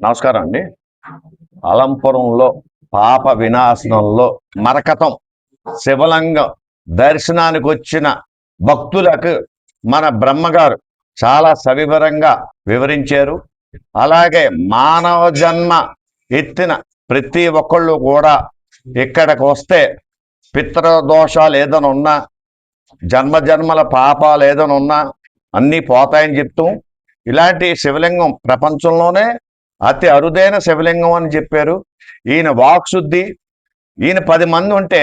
నమస్కారం అండి. అలంపురంలో పాప వినాశనంలో మరకతం శివలింగం దర్శనానికి వచ్చిన భక్తులకు మన బ్రహ్మగారు చాలా సవివరంగా వివరించారు. అలాగే మానవ జన్మ ఎత్తిన ప్రతి ఒక్కళ్ళు కూడా ఇక్కడికి వస్తే పితృదోషాలు ఏదైనా ఉన్నా, జన్మజన్మల పాపాలు ఏదైనా ఉన్నా అన్నీ పోతాయని చెప్తూ, ఇలాంటి శివలింగం ప్రపంచంలోనే అతి అరుదైన శివలింగం అని చెప్పారు. ఈయన వాక్శుద్ధి, ఈయన 10 మంది ఉంటే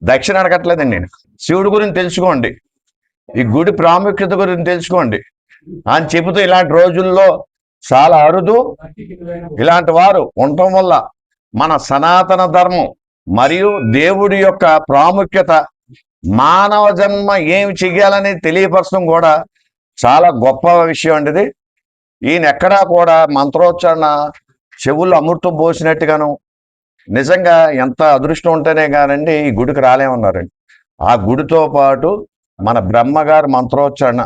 దక్షిణ అడగట్లేదండి. నేను శివుడి గురించి తెలుసుకోండి, ఈ గుడి ప్రాముఖ్యత గురించి తెలుసుకోండి అని చెబుతూ, ఇలాంటి రోజుల్లో చాలా అరుదు. ఇలాంటి వారు ఉండటం వల్ల మన సనాతన ధర్మం మరియు దేవుడి యొక్క ప్రాముఖ్యత, మానవ జన్మ ఏమి చెయ్యాలని తెలియపరచడం కూడా చాలా గొప్ప విషయం అండి ఇది. ఈయన ఎక్కడా కూడా మంత్రోచ్చారణ చెవుల్లో అమృతం పోసినట్టుగాను, నిజంగా ఎంత అదృష్టం ఉంటేనే కానండి ఈ గుడికి రాలేమన్నారండి. ఆ గుడితో పాటు మన బ్రహ్మగారి మంత్రోచ్చారణ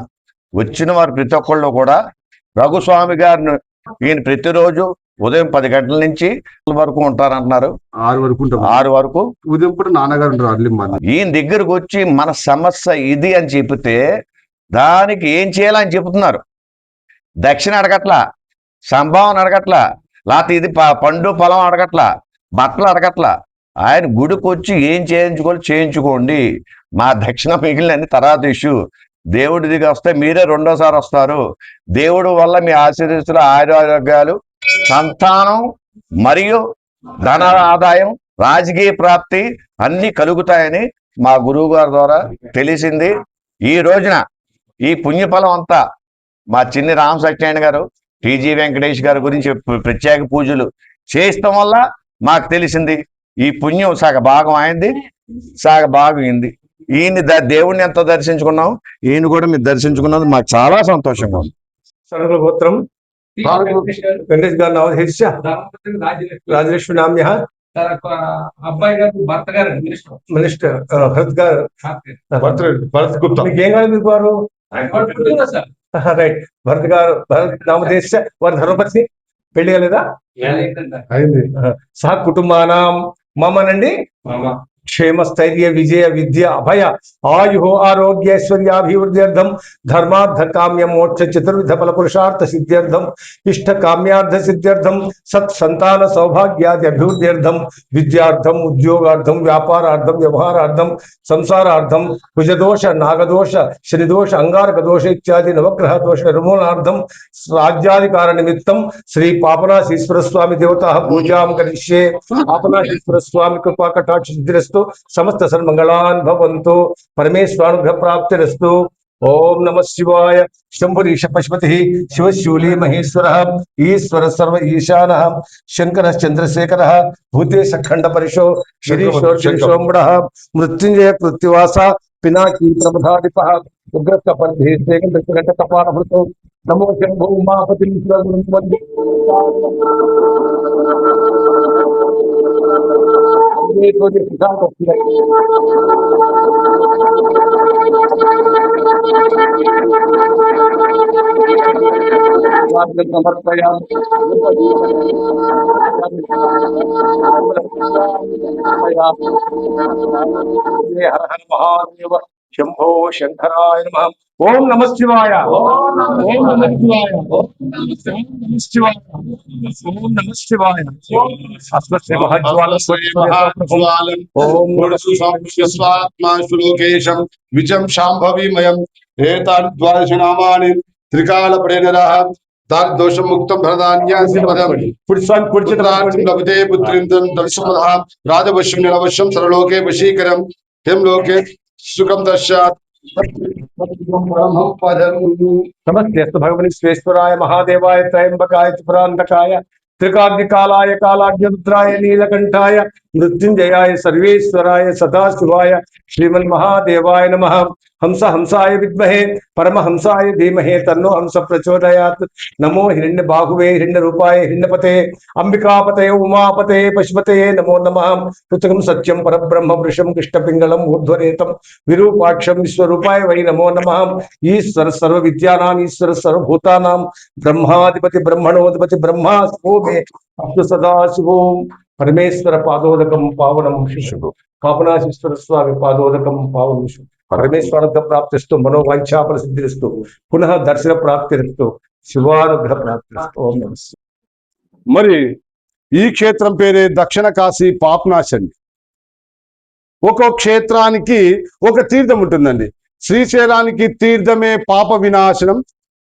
వచ్చిన వారు ప్రతి ఒక్కళ్ళు కూడా రఘుస్వామి గారిని ఈయన ప్రతిరోజు ఉదయం 10 గంటల నుంచి వరకు ఉంటారంటున్నారు. 6 వరకు ఉదయం పూట నాన్నగారు ఉంటారు. ఈయన దగ్గరకు వచ్చి మన సమస్య ఇది అని చెబితే దానికి ఏం చేయాలని చెబుతున్నారు. దక్షిణ అడగట్లా, సంభావన అడగట్లా, లేకపోతే ఇది పండు పొలం అడగట్లా, బట్టలు అడగట్లా. ఆయన గుడికి వచ్చి ఏం చేయించుకోండి, మా దక్షిణ మిగిలినని తర్వాత ఇష్యూ. దేవుడి దిగి వస్తే మీరే రెండోసారి వస్తారు. దేవుడు వల్ల మీ ఆశీర్వదిస్తున్న ఆరోగ్యాలు, సంతానం మరియు ధన ఆదాయం, రాజకీయ ప్రాప్తి అన్ని కలుగుతాయని మా గురువు గారి ద్వారా తెలిసింది. ఈ రోజున ఈ పుణ్యఫలం అంతా మా చిన్ని రామ సత్యనారాయణ గారు, టీజీ వెంకటేష్ గారి గురించి ప్రత్యేక పూజలు చేయిస్తాం వల్ల మాకు తెలిసింది. ఈ పుణ్యం సగ భాగం అయింది, సగ భాగం అయింది. ఈయన్ని దేవుణ్ణి ఎంత దర్శించుకున్నాం, ఈయన కూడా మీరు దర్శించుకున్నది మాకు చాలా సంతోషంగా ఉంది. గోత్రం వెంకటేష్ గారు నవధీర్ష రాజలక్ష్మి నామ్య అబ్బాయి గారు భర్త గారు మినిస్టర్ భరత్ గారు భరత్ గుప్తా. మీకు ఏం కాదు మీకు వారు? రైట్. భరత్ గారు భరత్ నామధేశ వారి ధర్మపత్ని పెళ్లి కాలేదా? అయింది. సహ కుటుంబానాం మమనండి క్షేమ స్థైర్య విజయ విద్య అభయ ఆయు ఆరోగ్య ఐశ్వర్యాభివృద్ధ్యర్థం ధర్మార్థ కామ్య మోక్ష చతుర్విధ ఫల పురుషార్థ సిద్ధ్యర్థం ఇష్ట కామ్యార్థ సిద్ధ్యర్థం సత్ సంతాన సౌభాగ్యాది అభివృద్ధ్యర్థం విద్యార్థం ఉద్యోగార్థం వ్యాపారార్థం వ్యవహారార్థం సంసారార్థం కుజదోష నాగదోష శనిదోష అంగారక దోష ఇత్యాది నవగ్రహ దోష నిర్మూలనార్థం రాజ్యాధికార నిమిత్తం శ్రీ పాపనాశీశ్వర స్వామి దేవతా పూజాం కరిష్యే. పాపనాశీశ్వర స్వామి కృపా కటాక్ష సిద్ధిరస్తు. సమస్త సన్మంగళాన్ భవంతు. పరమేశ్వరానుగ్రహ ప్రాప్తిరస్తు. ఓం నమ శివాయ. శంభురీష పశుపతి శివశూలి మహేశ్వర ఈశ్వర సర్వ ఈశాన శంకర చంద్రశేఖర భూతేశ ఖండ పరిశో శ్రీశోంబుడ మృత్యుంజయ కృత్తివాస పినాకీ ప్రమధాధిప ఉగ్రత పరిధి కపాలభృతో నమో శంభో ఉమాపతి హర హర మహాదేవ శంభో శంకరాయ నమః. ఓం నమ శివాయ. ఓం నమ శివాయ. ఓం నమ శివాయ. ఓం నమ శివాయ. అస్మత్స్య మహజ్వాలం ఓం శ్లోకేశం విజం శాంభవీమయం ఏతాని ద్వాదశ నామాని త్రికాల పడేనరః దోషం ముక్తం భరదాన్యాసిపదం లభతే పుత్రిందం దర్శమధః రాజవశ్యం నిలవశ్యం సర్వలోకే వశీకరం హిం లోకే సుఖం దర్శాత్. నమస్తేస్తు భగవని శ్వేశ్వరాయ మహాదేవాయ త్రయంబకాయ త్రిపురాంతకాయ త్రికాగ్నికాలాయ కాలాగ్నిరుద్రాయ నీలకంఠాయ మృత్యుంజయాయ సర్వేశ్వరాయ సదాశివాయ శ్రీమన్మహాదేవాయ నమః. హంసాయ విద్మహే పరమహంసాయ ధీమహే తన్నో హంస ప్రచోదయాత్. నమో హిరణ్య బాహువే హిరణ్య రూపాయ హిరణ్యపతే అంబికాపతే ఉమాపతే పశుపతే నమో నమః. పృథకం సత్యం పరబ్రహ్మ వృషం కృష్ణపింగళం ఊర్ధ్వరేతం విరూపాక్షం విశ్వరూపాయ వై నమో నమః. ఈశ్వర సర్వ విద్యానాం ఈశ్వర సర్వభూతానాం బ్రహ్మాధిపతి బ్రహ్మణోధిపతి బ్రహ్మా శివో అస్తు సదాశివోం. పరమేశ్వర పాదోదకం పావనం శిశు పాపనాశీశ్వర స్వామి పాదోదకం పావనం శిశు. పరమేశ్వరార్థ ప్రాప్తిస్తూ మనోవాంఛా ప్రసిద్ధిస్తూ పునః దర్శన ప్రాప్తిస్తూ శివానుగ్రహ ప్రాప్తిస్తూ. ఓం నమః శివాయ. మరి ఈ క్షేత్రం పేరే దక్షిణ కాశీ పాపనాశి అండి. ఒక్కో క్షేత్రానికి ఒక తీర్థం ఉంటుందండి. శ్రీశైలానికి తీర్థమే పాప వినాశనం,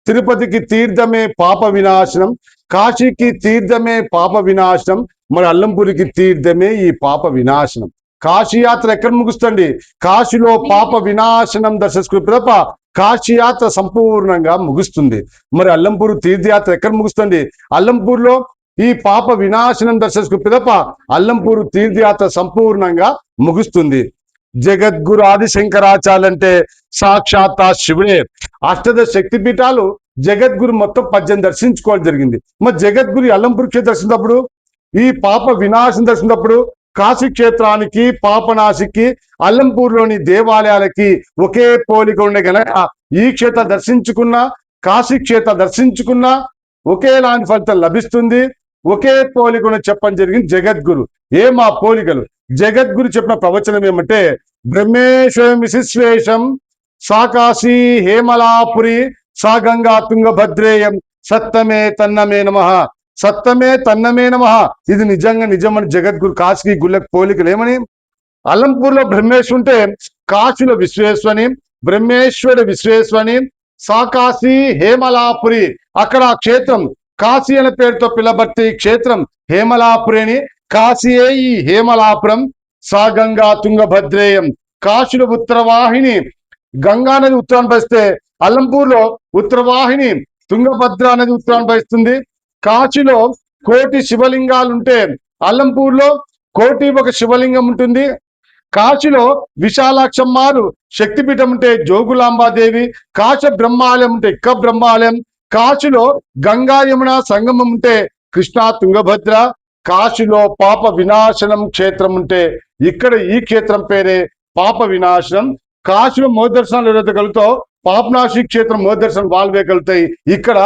తిరుపతికి తీర్థమే పాప వినాశనం, కాశీకి తీర్థమే పాప వినాశనం, మరి అల్లంపూరికి తీర్థమే ఈ పాప వినాశనం. కాశీ యాత్ర ఎక్కడ ముగుస్తుంది? కాశీలో పాప వినాశనం దర్శించుకునే తప్ప కాశీ యాత్ర సంపూర్ణంగా ముగుస్తుంది. మరి అల్లంపూర్ తీర్థయాత్ర ఎక్కడ ముగుస్తుంది? అల్లంపూర్లో ఈ పాప వినాశనం దర్శించుకునే తప్ప అల్లంపూర్ తీర్థయాత్ర సంపూర్ణంగా ముగుస్తుంది. జగద్గురు ఆదిశంకరాచార్య అంటే సాక్షాత్ ఆ శివుడే. అష్టదశ శక్తి పీఠాలు జగద్గురు మొత్తం 18 దర్శించుకోవడం జరిగింది. మరి జగద్గురు అల్లంపూర్ క్షేత్రం దర్శించినప్పుడు, ఈ పాప వినాశం దర్శించినప్పుడు కాశీ క్షేత్రానికి పాపనాశికి అల్లంపూర్లోని దేవాలయాలకి ఒకే పోలిక ఉండే కనుక ఈ క్షేత్రం దర్శించుకున్నా కాశీ క్షేత్రం దర్శించుకున్నా ఒకేలాంటి ఫలితం లభిస్తుంది. ఒకే పోలికను చెప్పడం జరిగింది జగద్గురు. మా పోలికలు? జగద్గురు చెప్పిన ప్రవచనం ఏమంటే, బ్రహ్మేశ్వరం విశిశ్వేశం సా కాశీ హేమలాపురి సా గంగా తుంగభద్రేయం సత్తమే తన్నమే నమః. సత్తమే తన్నమే నమః. ఇది నిజంగా నిజమని జగద్గురు కాశీకి గుళ్ళకి పోలికలు ఏమని? అల్లంపూర్లో బ్రహ్మేశ్వరు ఉంటే కాశీలో విశ్వేశ్వని, బ్రహ్మేశ్వరుడు విశ్వేశ్వని, సా కాశీ హేమలాపురి అక్కడ ఆ క్షేత్రం కాశీ అనే పేరుతో పిలబట్టి క్షేత్రం హేమలాపురి అని. కాశీయే ఈ హేమలాపురం. సా గంగా తుంగభద్రేయం కాశీలో ఉత్తరవాహిని గంగా నది ఉత్తరాన్ని భరిస్తే అల్లంపూర్లో ఉత్తరవాహిని తుంగభద్ర నది ఉత్తరాన్ని భరిస్తుంది. కాశీలో 1,000,000 శివలింగాలుంటే అల్లంపూర్లో 1,000,000 శివలింగం ఉంటుంది. కాశీలో విశాలాక్షమ్మారు శక్తిపీఠం ఉంటే జోగులాంబాదేవి, కాశీ బ్రహ్మాలయం ఉంటే ఇక్క బ్రహ్మాలయం, కాశీలో గంగా యమున సంగమం ఉంటే కృష్ణా తుంగభద్ర, కాశీలో పాప వినాశనం క్షేత్రం ఉంటే ఇక్కడ ఈ క్షేత్రం పేరే పాప వినాశనం. కాశీలో మొదటి దర్శనాలు ఎవరైతే కలుగుతావు పాపనాశి క్షేత్రం మొదటి దర్శనం వాళ్ళవే కలుగుతాయి. ఇక్కడ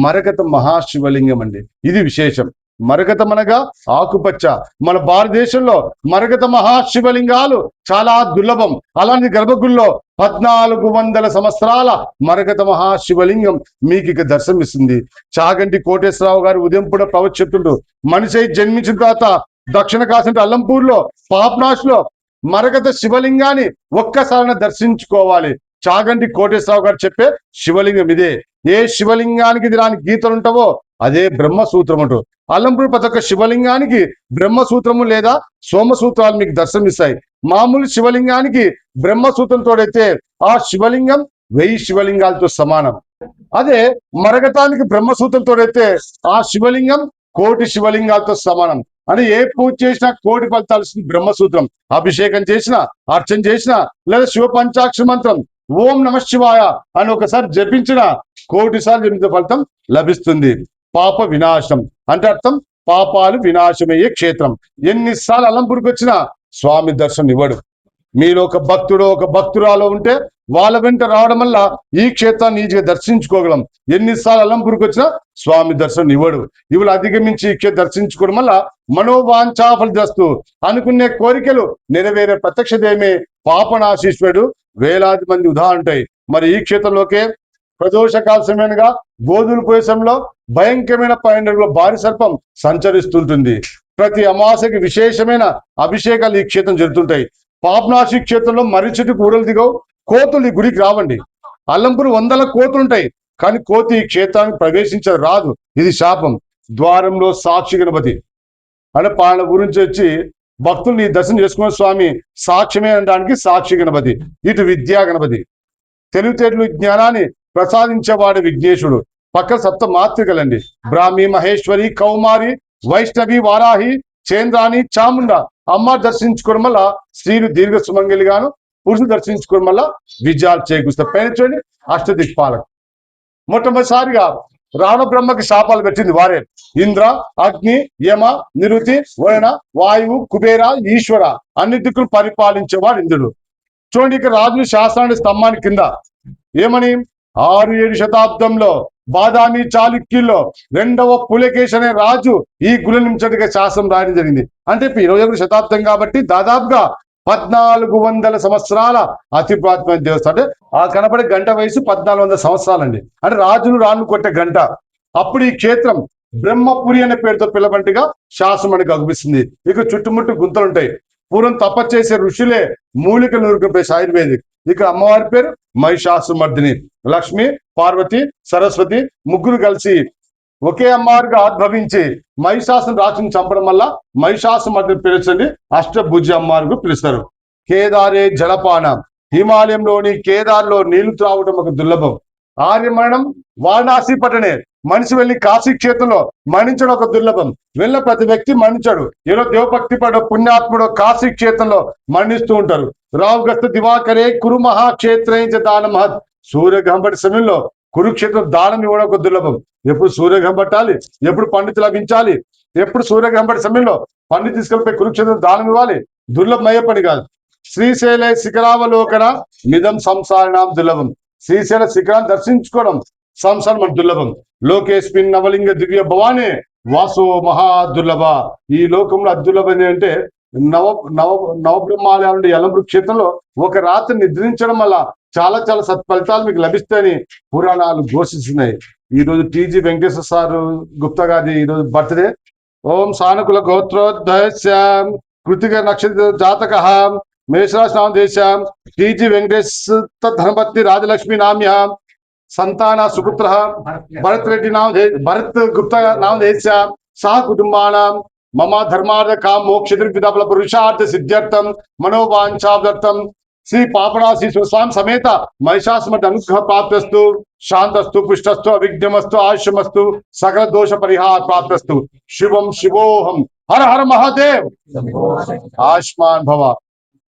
మరకత మహాశివలింగం అండి. ఇది విశేషం. మరకతం అనగా ఆకుపచ్చ. మన భారతదేశంలో మరకత మహాశివలింగాలు చాలా దుర్లభం. అలాంటి గర్భగుడిలో 1400 సంవత్సరాల మరకత మహాశివలింగం మీకు ఇక దర్శనమిస్తుంది. చాగంటి కోటేశ్వరరావు గారు ఉదయం కూడా ప్రవచ చెప్తుంటూ, మనిషి జన్మించిన తర్వాత దక్షిణ కాశీ అల్లంపూర్లో పాపనాశిలో మరకత శివలింగాన్ని ఒక్కసారి దర్శించుకోవాలి. చాగంటి కోటేశ్వరరావు గారు చెప్పే శివలింగం ఇదే. ఏ శివలింగానికి రాని గీతలు ఉంటావో అదే బ్రహ్మసూత్రం అంటూ. అల్లంపూర్ ప్రతి ఒక్క శివలింగానికి బ్రహ్మసూత్రము లేదా సోమసూత్రాలు మీకు దర్శనమిస్తాయి. మామూలు శివలింగానికి బ్రహ్మసూత్రం తోడైతే ఆ శివలింగం 1000 శివలింగాలతో సమానం. అదే మరగతానికి బ్రహ్మసూత్రం తోడైతే ఆ శివలింగం 1,000,000 శివలింగాలతో సమానం. అని ఏ పూజ చేసినా 1,000,000 ఫలితాలు బ్రహ్మసూత్రం. అభిషేకం చేసినా, అర్చన చేసినా, లేదా శివ పంచాక్షర మంత్రం ఓం నమ శివాయ అని ఒకసారి జపించిన 1,000,000 సార్లు జపించిన ఫలితం లభిస్తుంది. పాప వినాశం అంటే అర్థం పాపాలు వినాశమయ్యే క్షేత్రం. ఎన్నిసార్లు అల్లంపూర్కి వచ్చినా స్వామి దర్శనం ఇవ్వడు. మీరు ఒక భక్తుడు ఒక భక్తురాలో ఉంటే వాళ్ళ వెంట రావడం వల్ల ఈ క్షేత్రాన్ని ఈజీగా దర్శించుకోగలం. ఎన్నిసార్లు అల్లంపూర్కి వచ్చినా స్వామి దర్శనం ఇవ్వడు. ఇవి అధిగమించి ఈ క్షేత్రం దర్శించుకోవడం వల్ల మనోవాంఛా ఫలితస్తు అనుకునే కోరికలు నెరవేరే ప్రత్యక్ష దేమే పాపనాశీశ్వరుడు. వేలాది మంది ఉదాహరణ ఉంటాయి. మరి ఈ క్షేత్రంలోకే ప్రదోషకాల సమయంగా గోధుల పోయేసంలో భయంకరమైన 12 భారీ సర్పం సంచరిస్తుంటుంది. ప్రతి అమావాస్యకి విశేషమైన అభిషేకాలు ఈ క్షేత్రం జరుగుతుంటాయి. పాపనాశి క్షేత్రంలో మర్రి చెట్టు కూరలు దిగవు, కోతులు ఈ గుడికి రావండి. అల్లంపూర్ 100 కోతులు ఉంటాయి, కానీ కోతి ఈ క్షేత్రానికి ప్రవేశించదు, రాదు. ఇది శాపం. ద్వారంలో సాక్షి గణపతి అంటే పాలన గురించి వచ్చి భక్తుల్ని దర్శనం చేసుకున్న స్వామి సాక్ష్యమే అనడానికి సాక్షి గణపతి. ఇటు విద్యా గణపతి, తెలివితేటలు జ్ఞానాన్ని ప్రసాదించేవాడు విఘ్నేశుడు. పక్కన సప్త మాతృకలండి, బ్రాహ్మి, మహేశ్వరి, కౌమారి, వైష్ణవి, వారాహి, చేంద్రాని, చాముండ అమ్మవారు దర్శించుకోవడం వల్ల స్త్రీలు దీర్ఘ సుమంగలి గాను, పురుషులు దర్శించుకోవడం వల్ల విజయాలు చేకూరుస్తారు. పైన చూడండి అష్టదిక్పాలకు. మొట్టమొదటిసారిగా రావణ బ్రహ్మకి శాపాలు పెట్టింది వారే. ఇంద్ర, అగ్ని, యమ, నిరుతి, వరుణ, వాయువు, కుబేర, ఈశ్వర అన్ని దిక్కులు పరిపాలించేవాడు ఇంద్రుడు. చూడండి ఇక రాజులు శాస్త్రాన్ని స్తంభాన్ని కింద ఏమని 6-7 శతాబ్దంలో బాదామి చాళుక్యుల్లో 2వ పులకేశ్ అనే రాజు ఈ గుల నిమిషంగా శాసనం రాయడం జరిగింది. అంటే ఇప్పుడు 21వ శతాబ్దం కాబట్టి దాదాపుగా 1400 సంవత్సరాల అతి పురాతనమైన దేవస్థానం. అంటే ఆ కనపడే గంట వయసు 1400 సంవత్సరాలండి. అంటే రాజులు రాను కొట్టే గంట. అప్పుడు ఈ క్షేత్రం బ్రహ్మపురి అనే పేరుతో పిలవంటిగా శాసనం మనకు అగుపిస్తుంది. ఇక చుట్టుముట్టు గుంతలు ఉంటాయి. పూర్వం తపస్సు చేసే ఋషులే మూలిక నూరుకుపోయి ఆయుర్వేదిక్. ఇక అమ్మవారి పేరు మహిషాసుమర్దిని. లక్ష్మి, పార్వతి, సరస్వతి ముగ్గురు కలిసి ఒకే అమ్మవారిగా ఆద్భవించి మహిషాసుని రాజుని చంపడం వల్ల మహిషాసుమర్దిని పిలుచండి అష్టభుజ అమ్మవారికి పిలుస్తారు. కేదారే జలపానం. హిమాలయంలోని కేదార్లో నీళ్లు త్రావడం ఒక దుర్లభం. ఆర్యమరణం వారణాసి పట్టణే. మనిషి వెళ్ళి కాశీ క్షేత్రంలో మరణించడం ఒక దుర్లభం. వెళ్ళిన ప్రతి వ్యక్తి మరణించాడు. ఏదో దేవభక్తి పడో పుణ్యాత్ముడో కాశీ క్షేత్రంలో మరణిస్తూ ఉంటారు. రావుగస్త దివాకరే కురు మహాక్షేత్రం దాన మహత్. సూర్యగ్రహం సమయంలో కురుక్షేత్రం దానం ఇవ్వడం ఒక దుర్లభం. ఎప్పుడు సూర్యగ్రహం పట్టాలి, ఎప్పుడు పండితులు లభించాలి, ఎప్పుడు సూర్యగ్రహం సమయంలో పండితు తీసుకెళ్ళిపోయి కురుక్షేత్రం దానం ఇవ్వాలి. దుర్లభమయ్యే పని కాదు. శ్రీశైల శిఖరావలోకన మిదం సంసారణం దుర్లభం. శ్రీశైల శిఖరాన్ని దర్శించుకోవడం సంసారం మన దుర్లభం. లోకేస్మిన్ నవలింగ దివ్య భవానే వాసో మహా దుర్లభ. ఈ లోకంలో అదుర్లభం అంటే నవబ్రహ్మాలయాల నుండి యలంబృ క్షేత్రంలో ఒక రాత్రి నిద్రించడం వల్ల చాలా చాలా సత్ఫలితాలు మీకు లభిస్తాయని పురాణాలు ఘోషిస్తున్నాయి. ఈ రోజు టీజీ వెంకటేశ్వర సార్ గుప్తా గారి ఈ రోజు బర్త్డే. ఓం సానుకుల గోత్రోద్భయస్యాం కృతిక నక్షత్ర జాతక మేషరాశి నామ దేశాం టీజీ వెంకటేశ్ ధనపత్ని రాజలక్ష్మి నామ్యాం సంతాన సుపుత్ర భరత్ రెడ్డి నామ భరత్ గుప్తా నామ దేశాం సహ కుటుంబానాం మమ ధర్మార్థ కామ మోక్ష విధాపల పురుషార్థ సిద్ధ్యర్థం మనోవాంఛార్థం శ్రీ పాపనాశి స్వామి సమేత మహిషాసుమర్ది అనుగ్రహ ప్రాప్తస్తు. శాంతస్తు, పుష్టస్తు, అవిఘ్నమస్తు, ఆయుష్యమస్తు, సకల దోష పరిహార ప్రాప్తస్తు. శివం శివోహం. హర హర మహాదేవ్. ఆయుష్మాన్ భవ.